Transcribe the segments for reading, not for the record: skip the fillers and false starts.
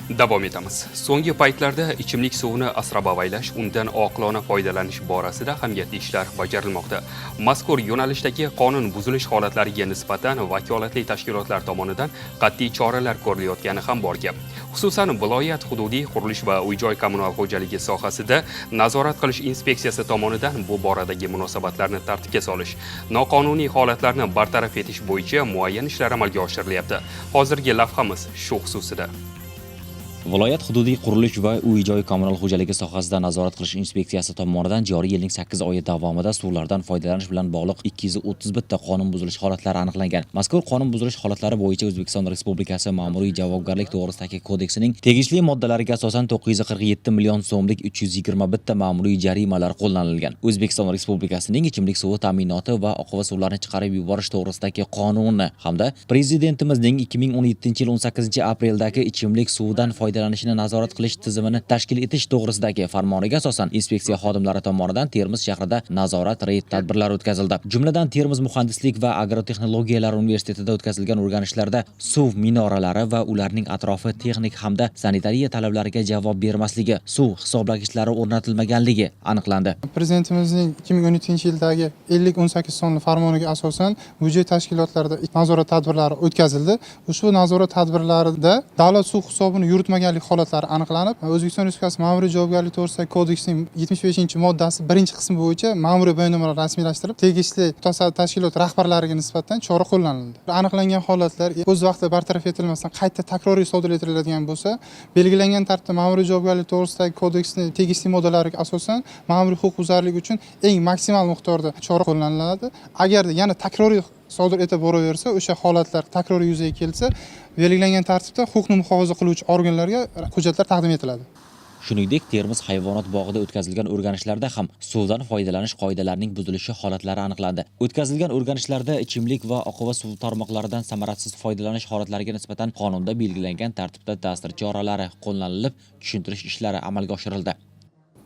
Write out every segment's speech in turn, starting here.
Davom etamiz. So'nggi paytlarda ichimlik suvini asrab-avaylash, undan oqilona foydalanish borasida ahamiyatli ishlar bajarilmoqda. Mazkur yo'nalishdagi qonun buzilish holatlariga nisbatan vakolatli tashkilotlar tomonidan qat'iy choralar ko'rilayotgani ham bor gap. Xususan, viloyat hududiy qurilish va uy-joy kommunal xo'jaligi sohasida nazorat qilish inspeksiyasi tomonidan bu boradagi munosabatlarni tartibga solish, noqonuniy holatlarni bartaraf etish bo'yicha muayyan ishlar amalga oshirilyapti. Hozirgi lavhamiz shu xususida. Viloyat hududiy qurilish va uy-joy kommunal xo'jaligi sohasida nazorat qilish inspeksiyasi tomonidan joriy yilning 8 oyi davomida suvlardan foydalanish bilan bog'liq 231 ta qonun buzilish holatlari aniqlangan. Mazkur qonun buzilish holatlari bo'yicha O'zbekiston Respublikasi Ma'muriy javobgarlik to'g'risidagi kodeksining tegishli moddalariga asosan 947 million so'mlik 321 ta ma'muriy jarimalar qo'llanilgan. O'zbekiston Respublikasining ichimlik suvi ta'minoti va oqova suvlarni chiqarib yuborish to'g'risidagi qonuni hamda Prezidentimizning 2017 yil 18 apreldagi ichimlik suvidan foydalanishni nazorat qilish tizimini tashkil etish to'g'risidagi farmoniga asosan inspeksiya xodimlari tomonidan Termiz shahrida nazorat reyd tadbirlari o'tkazildi. Jumladan Termiz muhandislik va agrotexnologiyalar universitetida o'tkazilgan o'rganishlarda suv minoralari va ularning atrofi texnik hamda sanitariya talablariga javob bermasligi, suv hisoblagichlari o'rnatilmaganligi aniqlandi. Prezidentimizning 2017-yildagi 50-18 sonli farmoniga asosan byudjet tashkilotlarida nazorat tadbirlari o'tkazildi. Ushbu nazorat tadbirlarida davlat suv hisobini yuritmaganlik holatlari aniqlanib, O'zbekiston Respublikasi Ma'muriy javobgarlik to'g'risidagi kodeksining 75-moddasi 1-qismi bo'yicha ma'muriy bayonnomalar rasmiylashtirib, tegishli mutasaddi tashkilot rahbarlariga nisbatan chora qo'llanildi. Aniqlangan holatlar o'z vaqtida bartaraf etilmasdan qayta takroriy sodir etiladigan bo'lsa, belgilangan tartibda Ma'muriy javobgarlik to'g'risidagi kodeksning tegishli moddalariga asosan ma'muriy huquqbuzarlik uchun eng maksimal miqdorda chora qo'llaniladi. Agarda yana takroriy sodir etib boraversa, o'sha holatlar takroriy yuzaga kelsa, belgilangan tartibda huquqni muhofaza qiluvchi organlarga hujjatlar taqdim etiladi. Shuningdek, Termiz hayvonot bog'ida o'tkazilgan o'rganishlarda ham suvdan foydalanish qoidalarining buzilishi holatlari aniqlandi. O'tkazilgan o'rganishlarda ichimlik va oqova suv tarmoqlaridan samarasiz foydalanish holatlariga nisbatan qonunda belgilangan tartibda ta'sir choralari qo'llanilib, tushuntirish ishlari amalga oshirildi.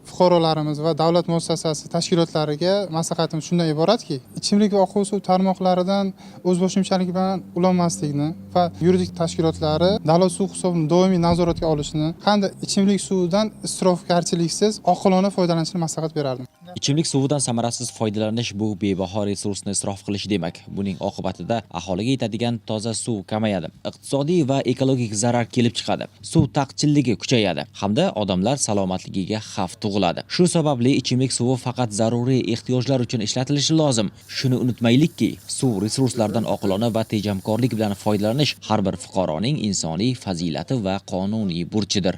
Fuqarolarimiz va davlat muassasasi tashkilotlariga maslahatimiz shundan iboratki, ichimlik va oqova suv tarmoqlaridan o'zboshimchalik bilan ulanmaslikni va yuridik tashkilotlari davlat suv hisobini doimiy nazoratga olishni, hamda ichimlik suvidan isrofgarchiliksiz oqilona foydalanishni maslahat berardim. Ichimlik suvidan samarasiz foydalanish bu bebaho resursni isrof qilish demak. Buning oqibatida aholiga yetadigan toza suv kamayadi. Iqtisodiy va ekologik zarar kelib chiqadi. Suv taqchilligi kuchayadi hamda odamlar salomatligiga xavf tug'iladi. Shu sababli ichimlik suvi faqat zaruriy ehtiyojlar uchun ishlatilishi lozim. Shuni unutmaylikki, suv resurslaridan oqilona va tejamkorlik bilan foydalanish har bir fuqaroning insoniy fazilati va qonuniy burchidir.